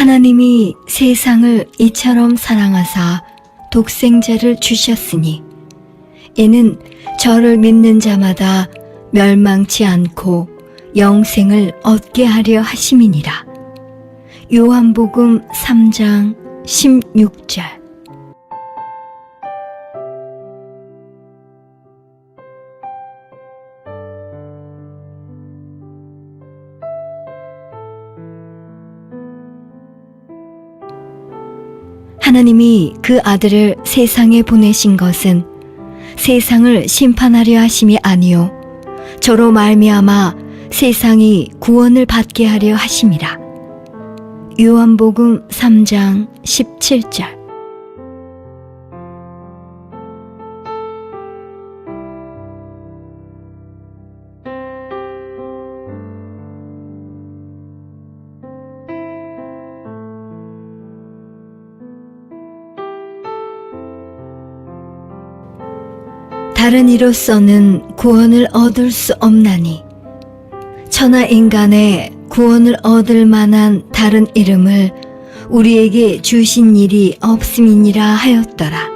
하나님이 세상을 이처럼 사랑하사 독생자를 주셨으니 이는 저를 믿는 자마다 멸망치 않고 영생을 얻게 하려 하심이니라. 요한복음 3장 16절. 하나님이 그 아들을 세상에 보내신 것은 세상을 심판하려 하심이 아니요 저로 말미암아 세상이 구원을 받게 하려 하심이라. 요한복음 3장 17절. 다른 이로서는 구원을 얻을 수 없나니 천하 인간의 구원을 얻을 만한 다른 이름을 우리에게 주신 일이 없음이니라 하였더라.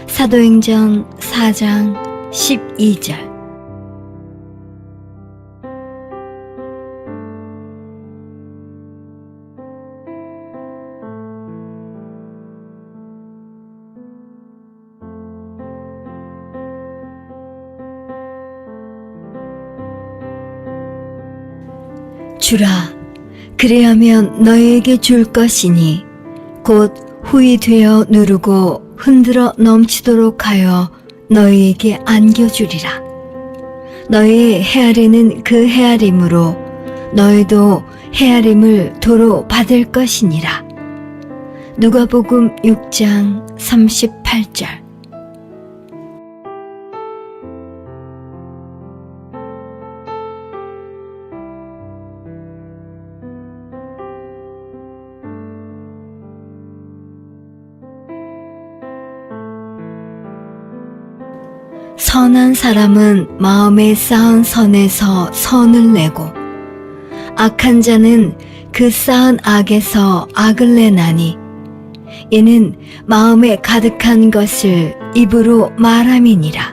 사도행전 4장 12절. 주라, 그리하면 너희에게 줄 것이니 곧 후이 되어 누르고 흔들어 넘치도록 하여 너희에게 안겨주리라. 너희의 헤아리는 그 헤아림으로 너희도 헤아림을 도로 받을 것이니라. 누가복음 6장 38절. 선한 사람은 마음에 쌓은 선에서 선을 내고 악한 자는 그 쌓은 악에서 악을 내나니 이는 마음에 가득한 것을 입으로 말함이니라.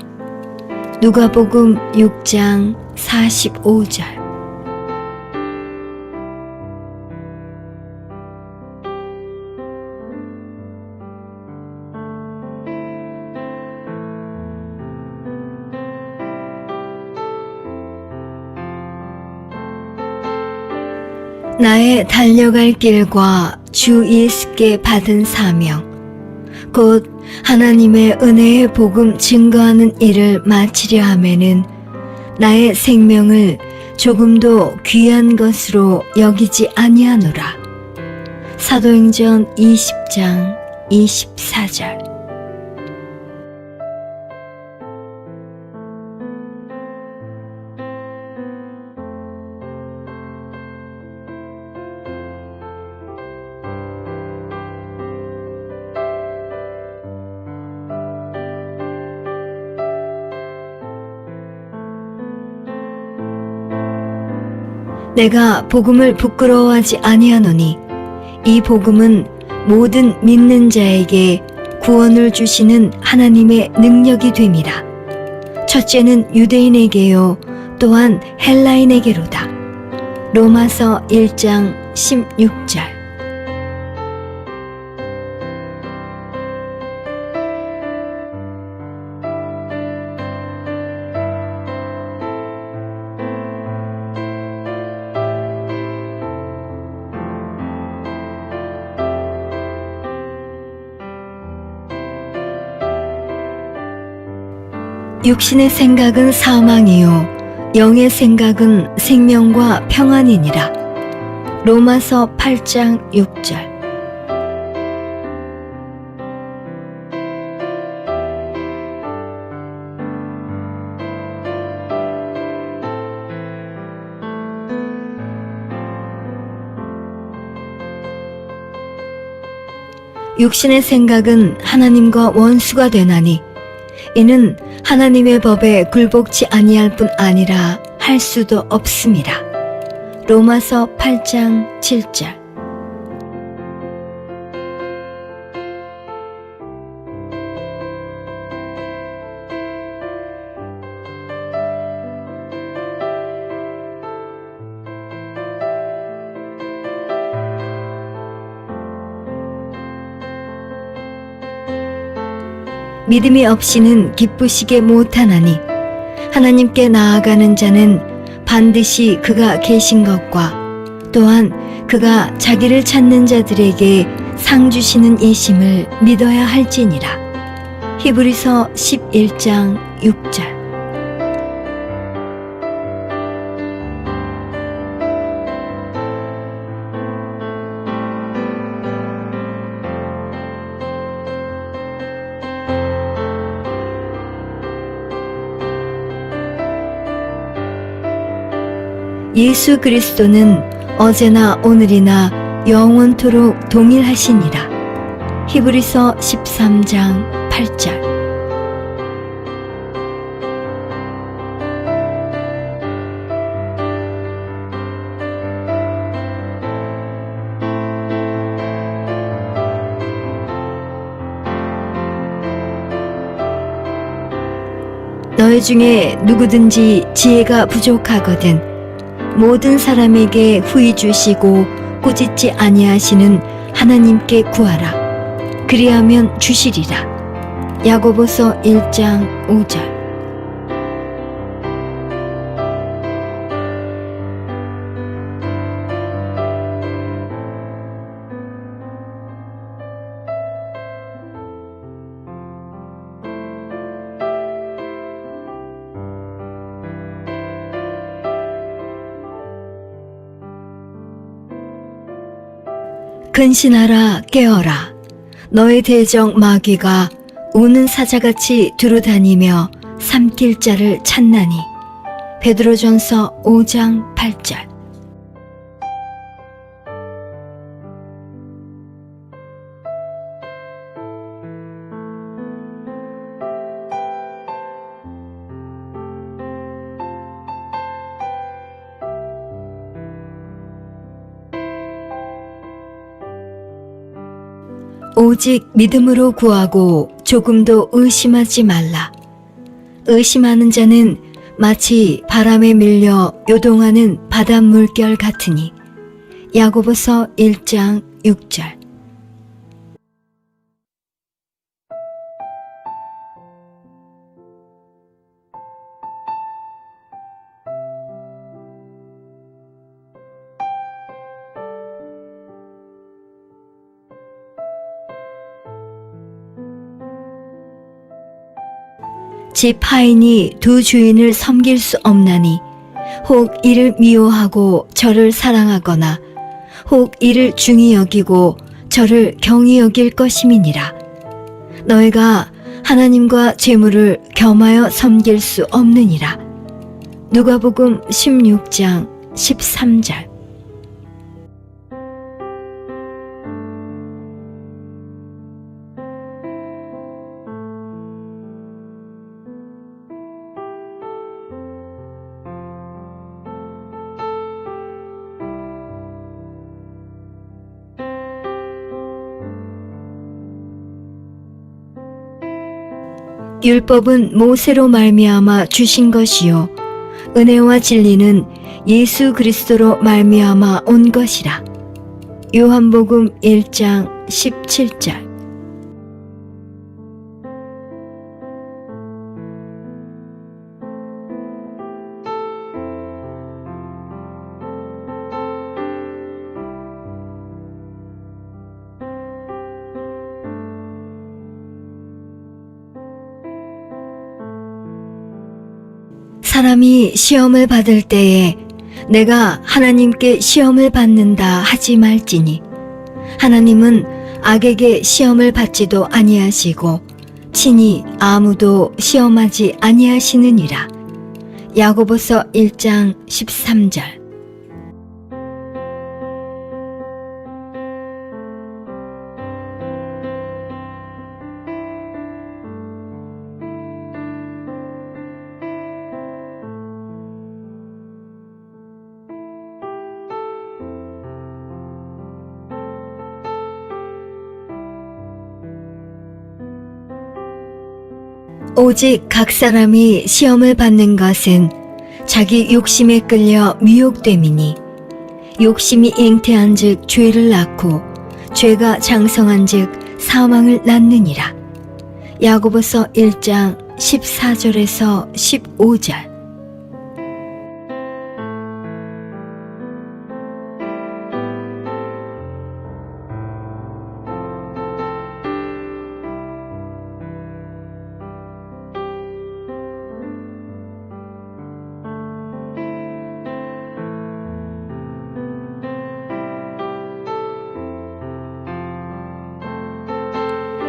누가복음 6장 45절. 나의 달려갈 길과 주 예수께 받은 사명, 곧 하나님의 은혜의 복음 증거하는 일을 마치려 하면은 나의 생명을 조금도 귀한 것으로 여기지 아니하노라. 사도행전 20장 24절. 내가 복음을 부끄러워하지 아니하노니 이 복음은 모든 믿는 자에게 구원을 주시는 하나님의 능력이 됨이라. 첫째는 유대인에게요 또한 헬라인에게로다. 로마서 1장 16절. 육신의 생각은 사망이요 영의 생각은 생명과 평안이니라. 로마서 8장 6절. 육신의 생각은 하나님과 원수가 되나니 이는 하나님의 법에 굴복치 아니할 뿐 아니라 할 수도 없습니다. 로마서 8장 7절. 믿음이 없이는 기쁘시게 못하나니 하나님께 나아가는 자는 반드시 그가 계신 것과 또한 그가 자기를 찾는 자들에게 상 주시는 이심을 믿어야 할지니라. 히브리서 11장 6절. 예수 그리스도는 어제나 오늘이나 영원토록 동일하시니라. 히브리서 13장 8절. 너희 중에 누구든지 지혜가 부족하거든 모든 사람에게 후히 주시고 꾸짖지 아니하시는 하나님께 구하라. 그리하면 주시리라. 야고보서 1장 5절. 근신하라 깨어라. 너의 대적 마귀가 우는 사자같이 두루다니며 삼킬 자를 찾나니. 베드로전서 5장 8절. 오직 믿음으로 구하고 조금도 의심하지 말라. 의심하는 자는 마치 바람에 밀려 요동하는 바닷물결 같으니. 야고보서 1장 6절. 집 하인이 두 주인을 섬길 수 없나니 혹 이를 미워하고 저를 사랑하거나 혹 이를 중히 여기고 저를 경히 여길 것임이니라. 너희가 하나님과 재물을 겸하여 섬길 수 없느니라. 누가복음 16장 13절. 율법은 모세로 말미암아 주신 것이요 은혜와 진리는 예수 그리스도로 말미암아 온 것이라. 요한복음 1장 17절. 사람이 시험을 받을 때에 내가 하나님께 시험을 받는다 하지 말지니 하나님은 악에게 시험을 받지도 아니하시고 친히 아무도 시험하지 아니하시느니라. 야고보서 1장 13절. 오직 각 사람이 시험을 받는 것은 자기 욕심에 끌려 미혹됨이니 욕심이 잉태한 즉 죄를 낳고 죄가 장성한 즉 사망을 낳느니라. 야고보서 1장 14절에서 15절.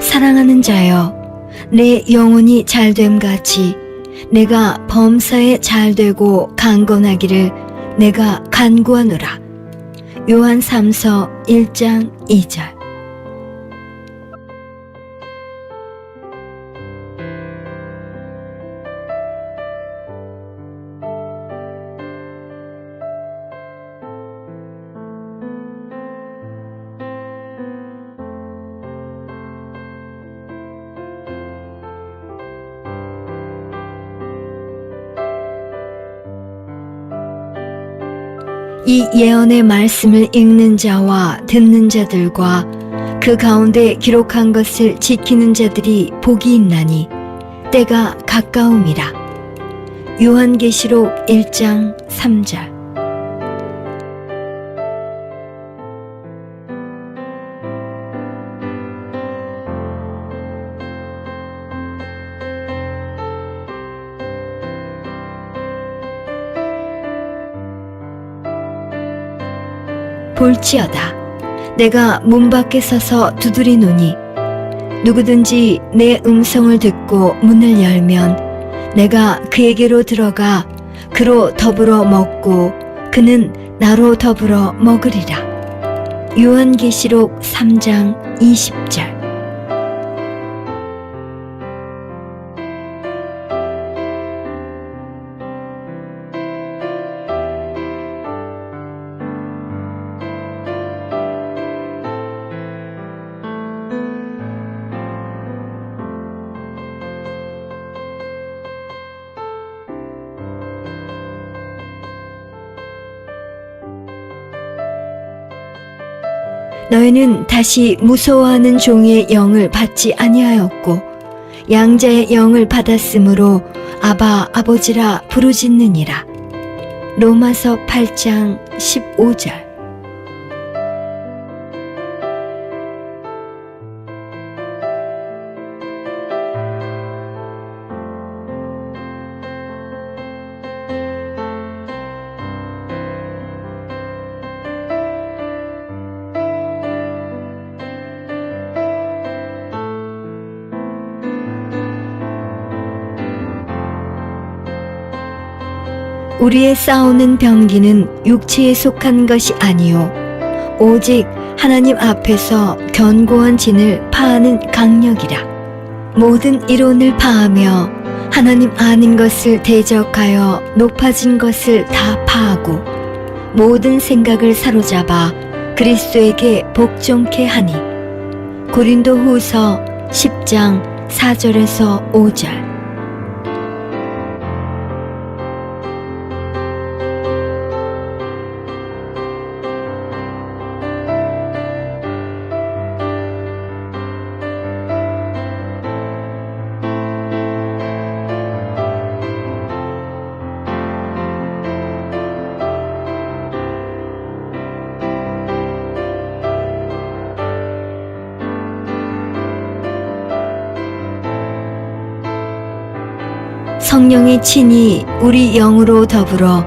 사랑하는 자여, 내 영혼이 잘됨 같이 내가 범사에 잘되고 강건하기를 내가 간구하노라. 요한 3서 1장 2절. 이 예언의 말씀을 읽는 자와 듣는 자들과 그 가운데 기록한 것을 지키는 자들이 복이 있나니 때가 가까움이라. 요한계시록 1장 3절. 볼지어다, 내가 문 밖에 서서 두드리노니 누구든지 내 음성을 듣고 문을 열면 내가 그에게로 들어가 그로 더불어 먹고 그는 나로 더불어 먹으리라. 요한계시록 3장 20절. 너희는 다시 무서워하는 종의 영을 받지 아니하였고 양자의 영을 받았으므로 아바 아버지라 부르짖느니라. 로마서 8장 15절. 우리의 싸우는 병기는 육체에 속한 것이 아니요 오직 하나님 앞에서 견고한 진을 파하는 강력이라. 모든 이론을 파하며 하나님 아닌 것을 대적하여 높아진 것을 다 파하고 모든 생각을 사로잡아 그리스도에게 복종케 하니. 고린도후서 10장 4절에서 5절. 성령의 친히 우리 영으로 더불어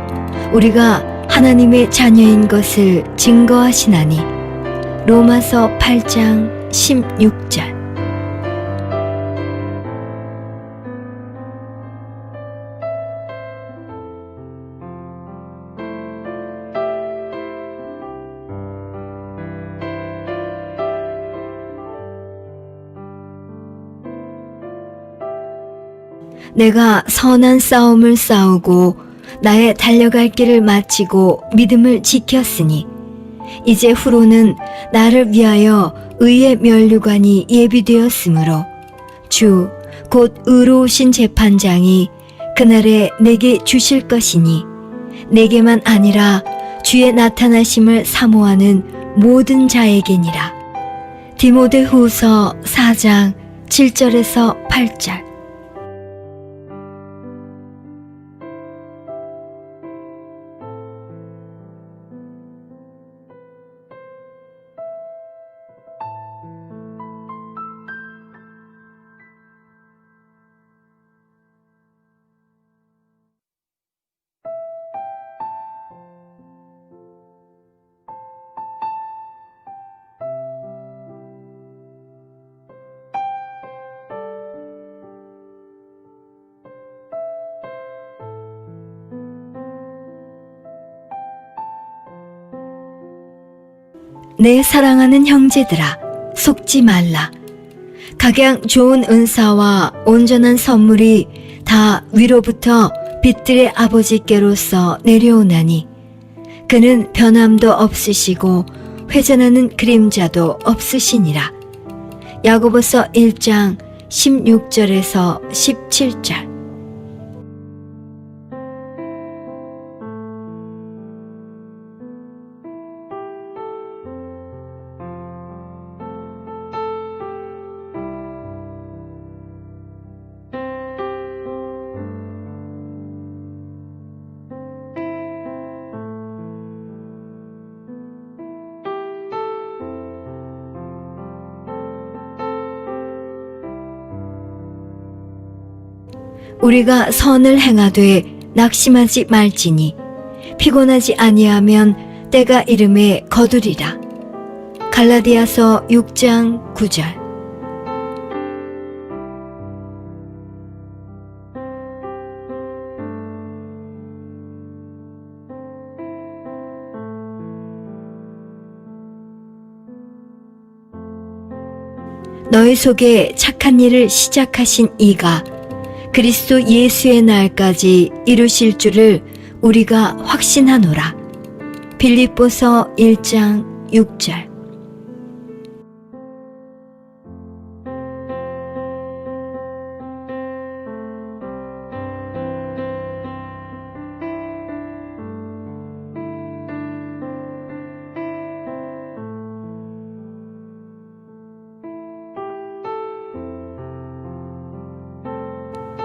우리가 하나님의 자녀인 것을 증거하시나니. 로마서 8장 16절. 내가 선한 싸움을 싸우고 나의 달려갈 길을 마치고 믿음을 지켰으니 이제 후로는 나를 위하여 의의 면류관이 예비되었으므로 주 곧 의로우신 재판장이 그날에 내게 주실 것이니 내게만 아니라 주의 나타나심을 사모하는 모든 자에게니라. 디모데후서 4장 7절에서 8절. 내 사랑하는 형제들아, 속지 말라. 각양 좋은 은사와 온전한 선물이 다 위로부터 빛들의 아버지께로서 내려오나니 그는 변함도 없으시고 회전하는 그림자도 없으시니라. 야고보서 1장 16절에서 17절. 우리가 선을 행하되 낙심하지 말지니 피곤하지 아니하면 때가 이름에 거두리라. 갈라디아서 6장 9절. 너희 속에 착한 일을 시작하신 이가 그리스도 예수의 날까지 이루실 줄을 우리가 확신하노라. 빌립보서 1장 6절.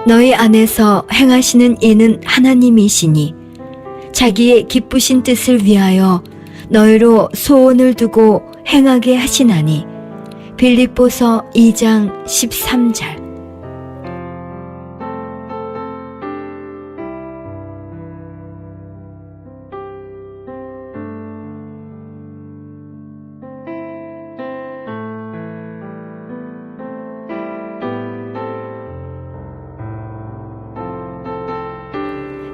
너희 안에서 행하시는 이는 하나님이시니 자기의 기쁘신 뜻을 위하여 너희로 소원을 두고 행하게 하시나니. 빌립보서 2장 13절.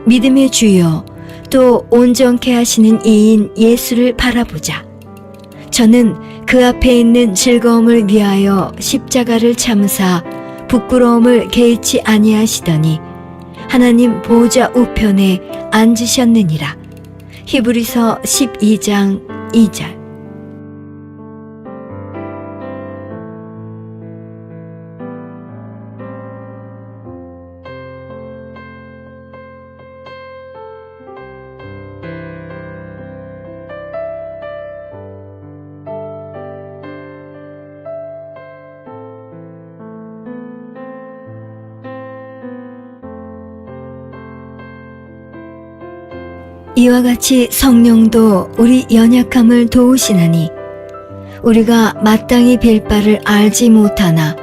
믿음의 주여, 또 온전케 하시는 이인 예수를 바라보자. 저는 그 앞에 있는 즐거움을 위하여 십자가를 참으사 부끄러움을 개의치 아니하시더니 하나님 보좌 우편에 앉으셨느니라. 히브리서 12장 2절. 이와 같이 성령도 우리 연약함을 도우시나니 우리가 마땅히 빌 바를 알지 못하나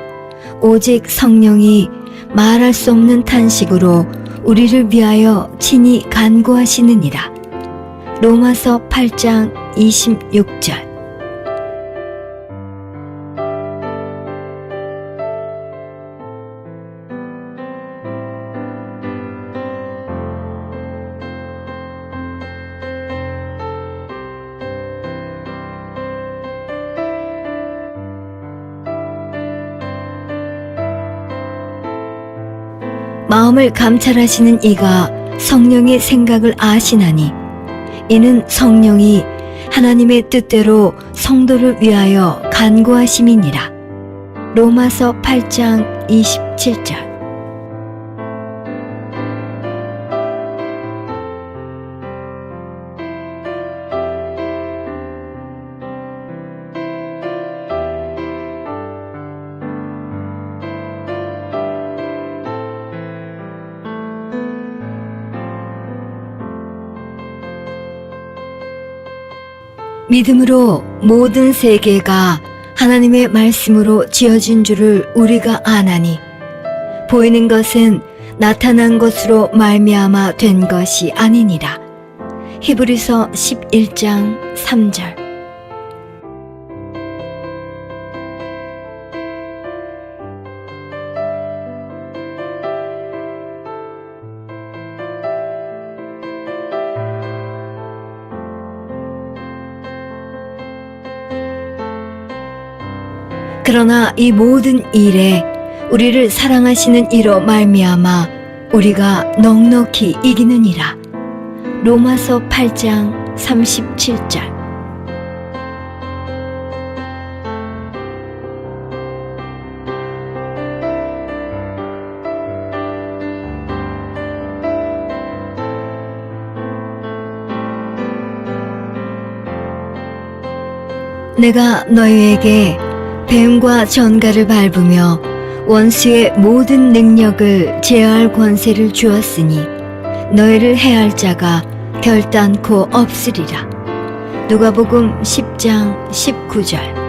오직 성령이 말할 수 없는 탄식으로 우리를 위하여 친히 간구하시느니라. 로마서 8장 26절. 마음을 감찰하시는 이가 성령의 생각을 아시나니 이는 성령이 하나님의 뜻대로 성도를 위하여 간구하심이니라. 로마서 8장 27절. 믿음으로 모든 세계가 하나님의 말씀으로 지어진 줄을 우리가 아나니 보이는 것은 나타난 것으로 말미암아 된 것이 아니니라. 히브리서 11장 3절. 그러나 이 모든 일에 우리를 사랑하시는 이로 말미암아 우리가 넉넉히 이기느니라. 로마서 8장 37절. 내가 너희에게 뱀과 전갈을 밟으며 원수의 모든 능력을 제어할 권세를 주었으니 너희를 해할 자가 결단코 없으리라. 누가복음 10장 19절.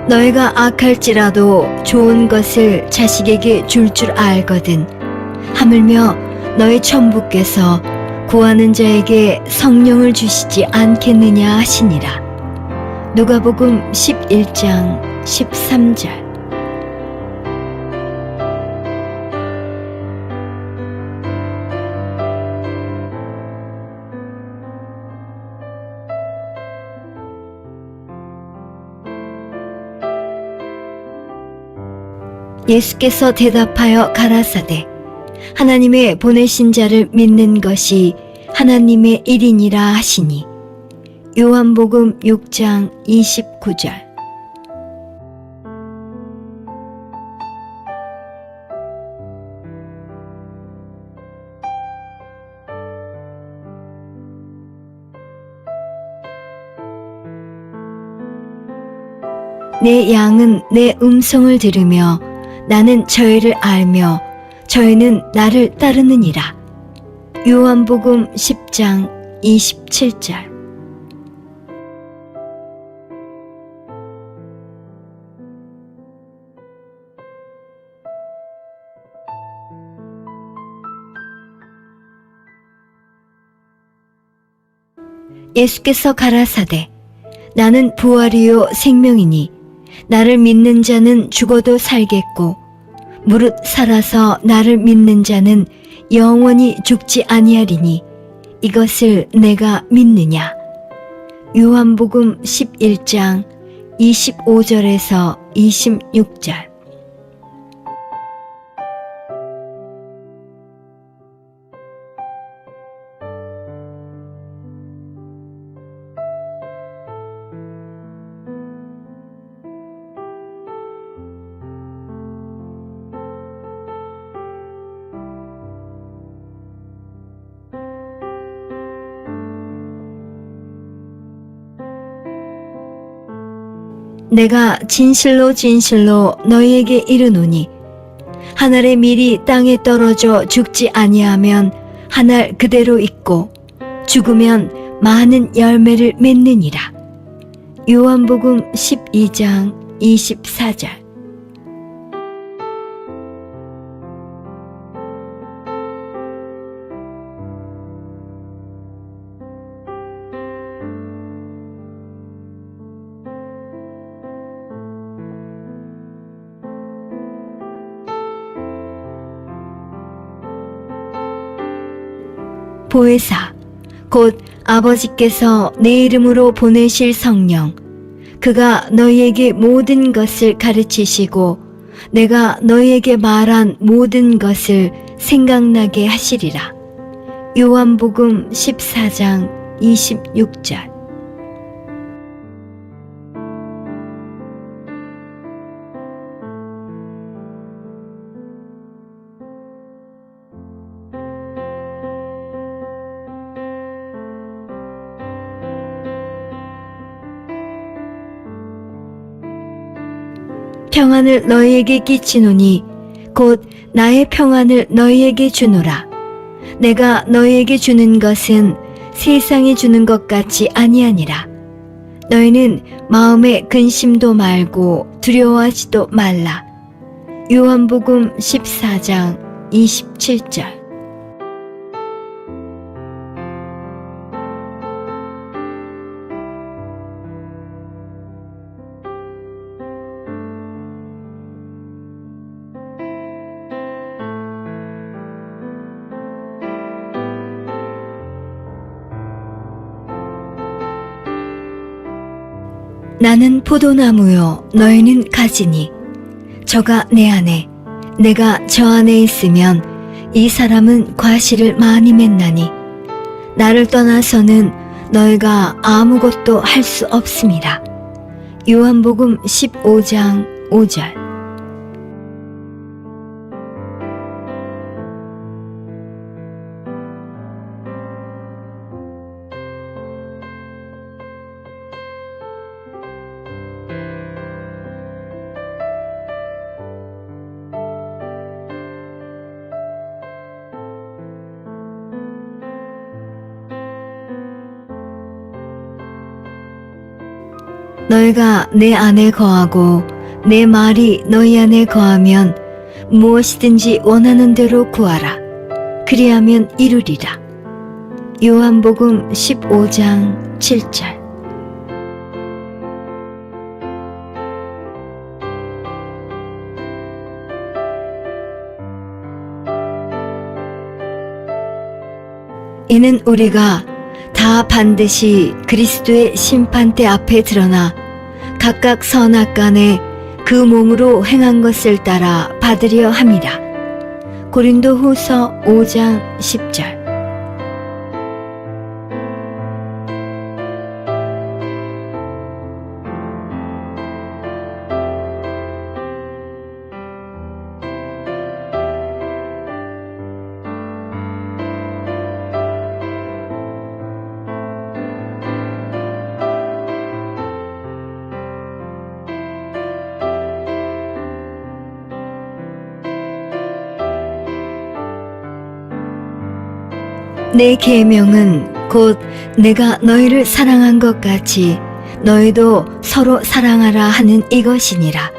너희가 악할지라도 좋은 것을 자식에게 줄 줄 알거든. 하물며 너희 천부께서 구하는 자에게 성령을 주시지 않겠느냐 하시니라. 누가복음 11장 13절. 예수께서 대답하여 가라사대 하나님의 보내신 자를 믿는 것이 하나님의 일이니라 하시니. 요한복음 6장 29절. 내 양은 내 음성을 들으며 나는 저희를 알며 저희는 나를 따르느니라. 요한복음 10장 27절. 예수께서 가라사대 나는 부활이요 생명이니 나를 믿는 자는 죽어도 살겠고 무릇 살아서 나를 믿는 자는 영원히 죽지 아니하리니 이것을 내가 믿느냐. 요한복음 11장 25절에서 26절. 내가 진실로 진실로 너희에게 이르노니 한 알의 밀이 땅에 떨어져 죽지 아니하면 한 알 그대로 있고 죽으면 많은 열매를 맺느니라. 요한복음 12장 24절. 보혜사 곧 아버지께서 내 이름으로 보내실 성령 그가 너희에게 모든 것을 가르치시고 내가 너희에게 말한 모든 것을 생각나게 하시리라. 요한복음 14장 26절. 평안을 너희에게 끼치노니 곧 나의 평안을 너희에게 주노라. 내가 너희에게 주는 것은 세상이 주는 것 같이 아니하니라. 너희는 마음에 근심도 말고 두려워하지도 말라. 요한복음 14장 27절. 나는 포도나무요 너희는 가지니 저가 내 안에 내가 저 안에 있으면 이 사람은 과실을 많이 맺나니 나를 떠나서는 너희가 아무것도 할 수 없음이라. 요한복음 15장 5절. 너희가 내 안에 거하고 내 말이 너희 안에 거하면 무엇이든지 원하는 대로 구하라. 그리하면 이루리라. 요한복음 15장 7절. 이는 우리가 다 반드시 그리스도의 심판대 앞에 드러나 각각 선악간에 그 몸으로 행한 것을 따라 받으려 함이라. 고린도후서 5장 10절. 내 계명은 곧 내가 너희를 사랑한 것 같이 너희도 서로 사랑하라 하는 이것이니라.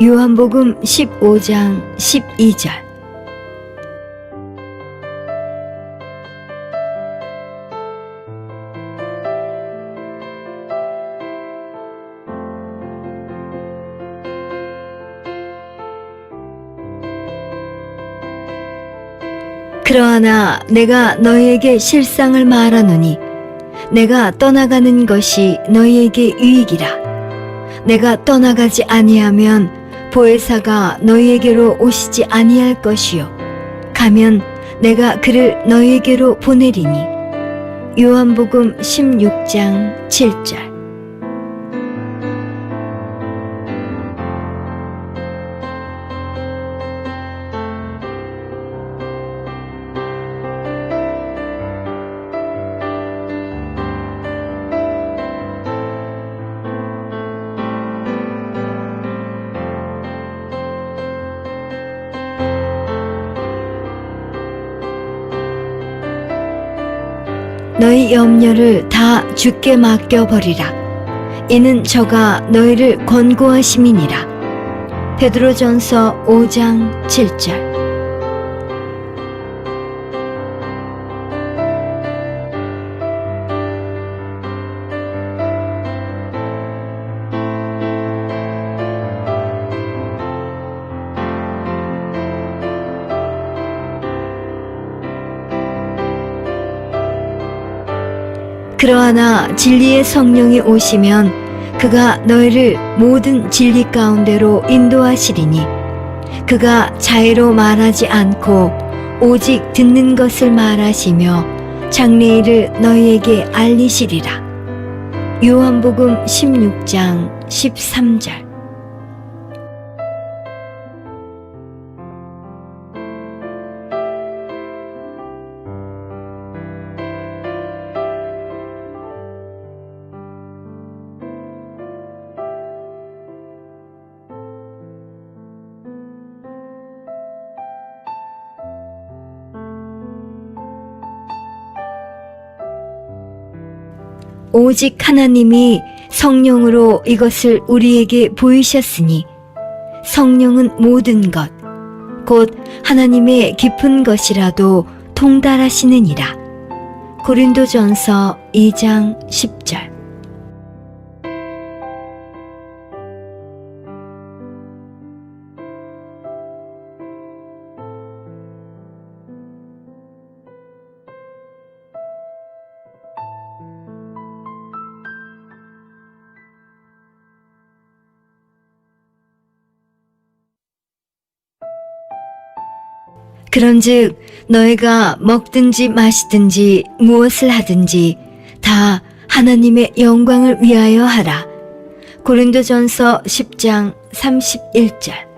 요한복음 15장 12절. 그러하나 내가 너희에게 실상을 말하노니 내가 떠나가는 것이 너희에게 유익이라. 내가 떠나가지 아니하면 보혜사가 너희에게로 오시지 아니할 것이요 가면 내가 그를 너희에게로 보내리니. 요한복음 16장 7절. 너희 염려를 다 주께 맡겨버리라. 이는 저가 너희를 권고하심이니라. 베드로전서 5장 7절. 그러하나 진리의 성령이 오시면 그가 너희를 모든 진리 가운데로 인도하시리니 그가 자의로 말하지 않고 오직 듣는 것을 말하시며 장래일을 너희에게 알리시리라. 요한복음 16장 13절. 오직 하나님이 성령으로 이것을 우리에게 보이셨으니 성령은 모든 것, 곧 하나님의 깊은 것이라도 통달하시느니라. 고린도전서 2장 10절. 그런즉 너희가 먹든지 마시든지 무엇을 하든지 다 하나님의 영광을 위하여 하라. 고린도전서 10장 31절.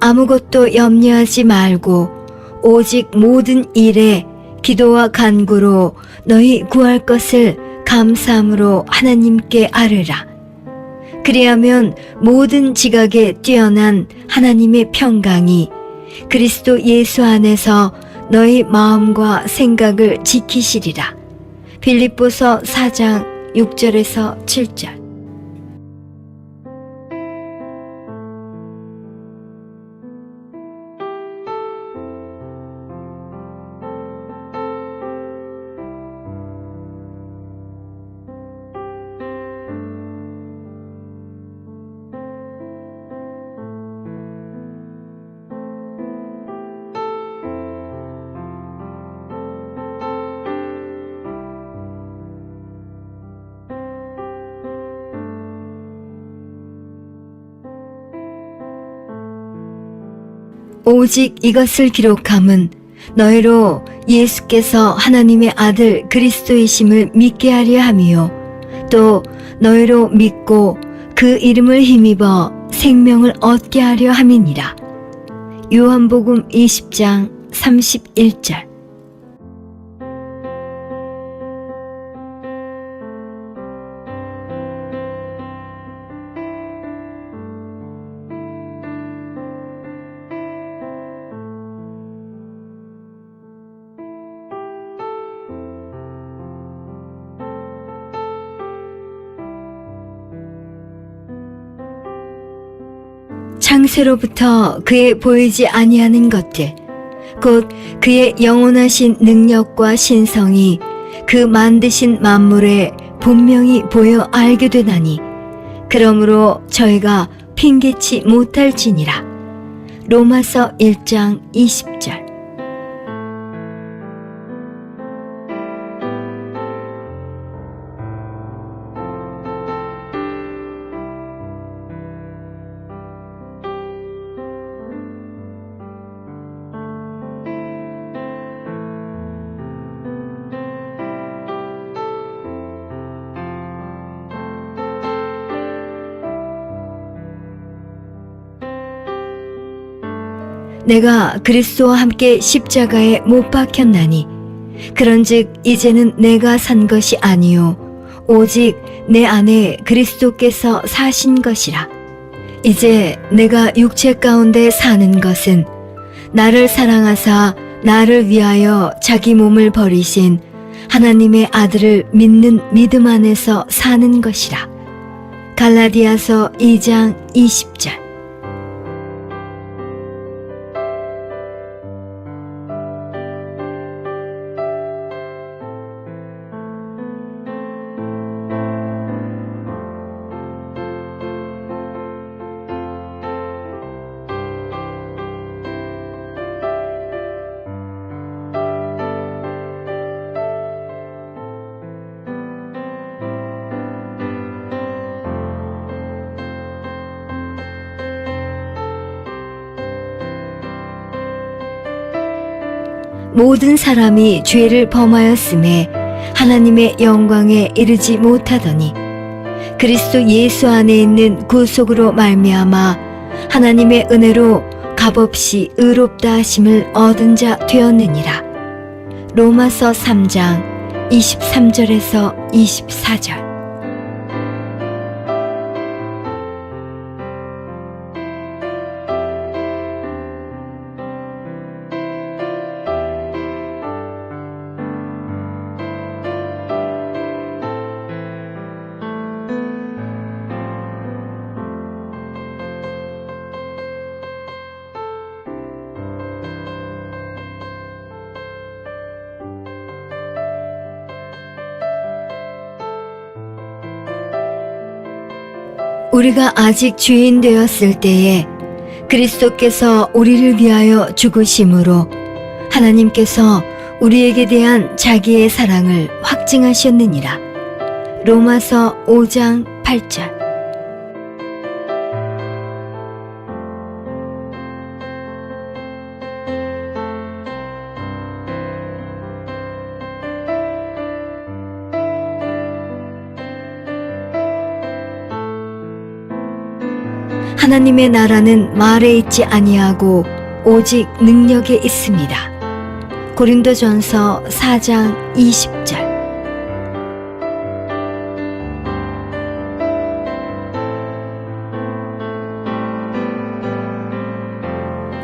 아무것도 염려하지 말고 오직 모든 일에 기도와 간구로 너희 구할 것을 감사함으로 하나님께 아뢰라. 그리하면 모든 지각에 뛰어난 하나님의 평강이 그리스도 예수 안에서 너희 마음과 생각을 지키시리라. 빌립보서 4장 6절에서 7절. 오직 이것을 기록함은 너희로 예수께서 하나님의 아들 그리스도이심을 믿게 하려 함이요 또 너희로 믿고 그 이름을 힘입어 생명을 얻게 하려 함이니라. 요한복음 20장 31절. 창세로부터 그의 보이지 아니하는 것들, 곧 그의 영원하신 능력과 신성이 그 만드신 만물에 분명히 보여 알게 되나니, 그러므로 저희가 핑계치 못할지니라. 로마서 1장 20절. 내가 그리스도와 함께 십자가에 못 박혔나니 그런즉 이제는 내가 산 것이 아니요 오직 내 안에 그리스도께서 사신 것이라. 이제 내가 육체 가운데 사는 것은 나를 사랑하사 나를 위하여 자기 몸을 버리신 하나님의 아들을 믿는 믿음 안에서 사는 것이라. 갈라디아서 2장 20절. 모든 사람이 죄를 범하였음에 하나님의 영광에 이르지 못하더니 그리스도 예수 안에 있는 구속으로 말미암아 하나님의 은혜로 값없이 의롭다 하심을 얻은 자 되었느니라. 로마서 3장 23절에서 24절. 우리가 아직 죄인 되었을 때에 그리스도께서 우리를 위하여 죽으심으로 하나님께서 우리에게 대한 자기의 사랑을 확증하셨느니라. 로마서 5장 8절. 하나님의 나라는 말에 있지 아니하고 오직 능력에 있습니다. 고린도전서 4장 20절.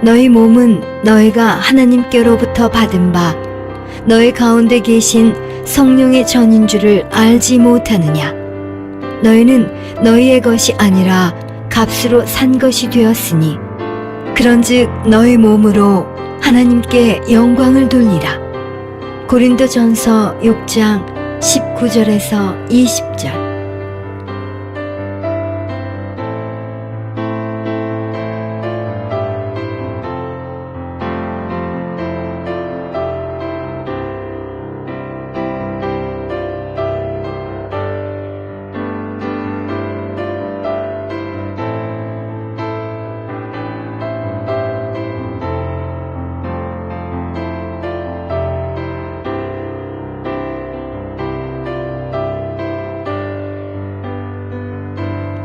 너희 몸은 너희가 하나님께로부터 받은 바 너희 가운데 계신 성령의 전인 줄을 알지 못하느냐. 너희는 너희의 것이 아니라 값으로 산 것이 되었으니 그런즉 너희 몸으로 하나님께 영광을 돌리라. 고린도전서 6장 19절에서 20절.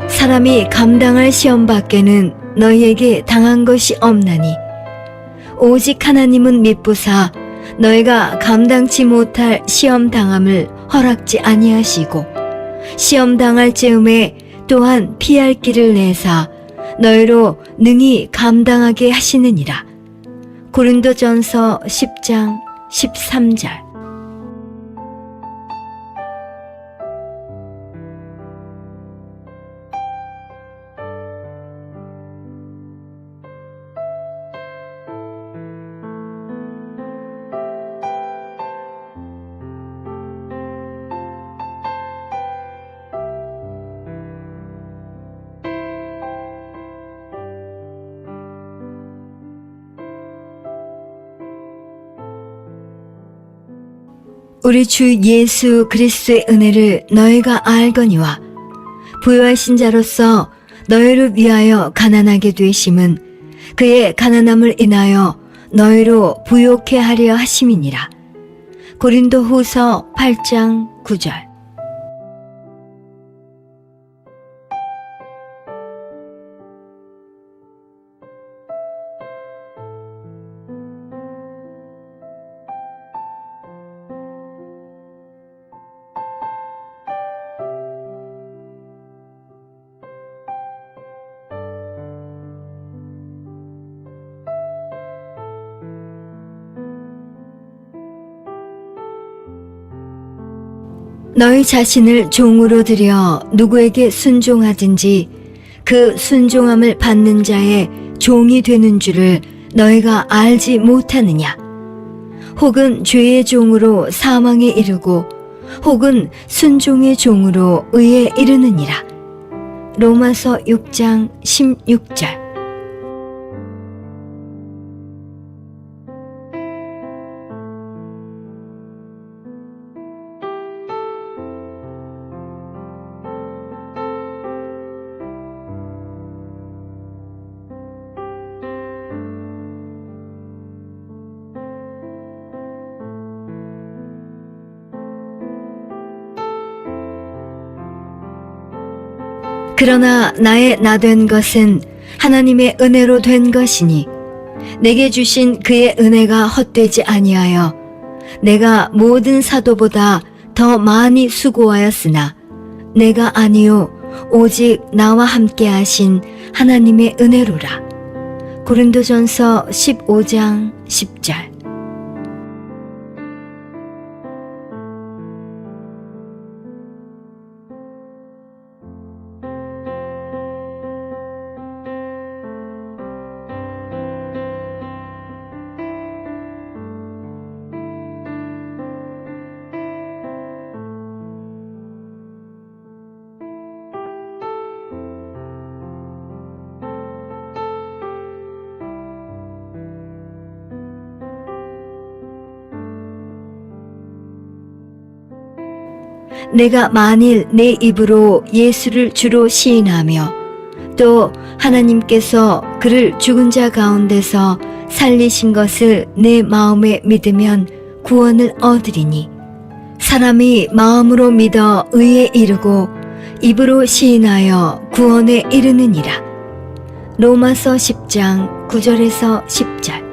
사람이 감당할 시험 밖에는 너희에게 당한 것이 없나니 오직 하나님은 미쁘사 너희가 감당치 못할 시험 당함을 허락지 아니하시고 시험 당할 즈음에 또한 피할 길을 내사 너희로 능히 감당하게 하시느니라. 고린도전서 10장 13절. 우리 주 예수 그리스도의 은혜를 너희가 알거니와 부요하신 자로서 너희를 위하여 가난하게 되심은 그의 가난함을 인하여 너희로 부요케 하려 하심이니라. 고린도후서 8장 9절. 너희 자신을 종으로 들여 누구에게 순종하든지 그 순종함을 받는 자의 종이 되는 줄을 너희가 알지 못하느냐. 혹은 죄의 종으로 사망에 이르고 혹은 순종의 종으로 의에 이르느니라. 로마서 6장 16절. 그러나 나의 나 된 것은 하나님의 은혜로 된 것이니 내게 주신 그의 은혜가 헛되지 아니하여 내가 모든 사도보다 더 많이 수고하였으나 내가 아니요 오직 나와 함께 하신 하나님의 은혜로라. 고린도전서 15장 10절. 내가 만일 내 입으로 예수를 주로 시인하며 또 하나님께서 그를 죽은 자 가운데서 살리신 것을 내 마음에 믿으면 구원을 얻으리니 사람이 마음으로 믿어 의에 이르고 입으로 시인하여 구원에 이르느니라. 로마서 10장 9절에서 10절.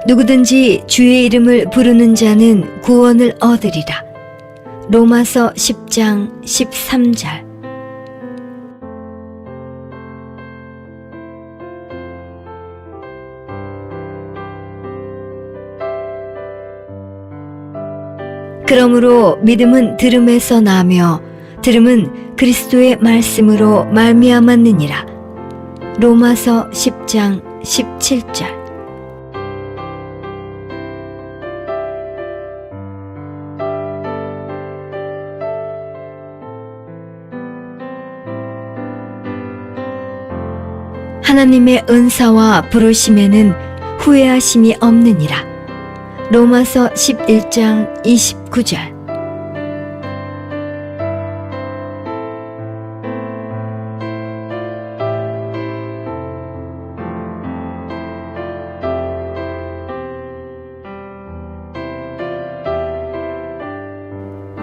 누구든지 주의 이름을 부르는 자는 구원을 얻으리라. 로마서 10장 13절. 그러므로 믿음은 들음에서 나며 들음은 그리스도의 말씀으로 말미암았느니라. 로마서 10장 17절. 하나님의 은사와 부르심에는 후회하심이 없느니라. 로마서 11장 29절.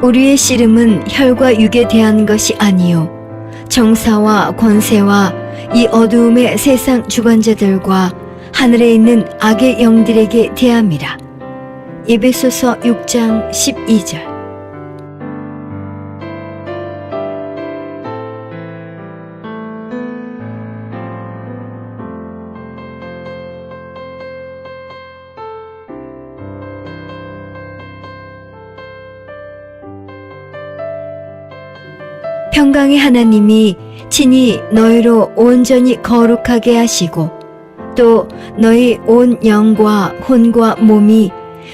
우리의 씨름은 혈과 육에 대한 것이 아니요 정사와 권세와 이 어두움의 세상 주관자들과 하늘에 있는 악의 영들에게 대함이라. 에베소서 6장 12절. 평강의 하나님이 친히 너희로 온전히 거룩하게 하시고 또 너희 온 영과 혼과 몸이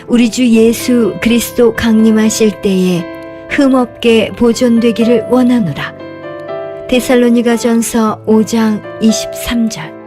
우리 주 예수 그리스도 강림하실 때에 흠없게 보존되기를 원하노라. 데살로니가전서 5장 23절.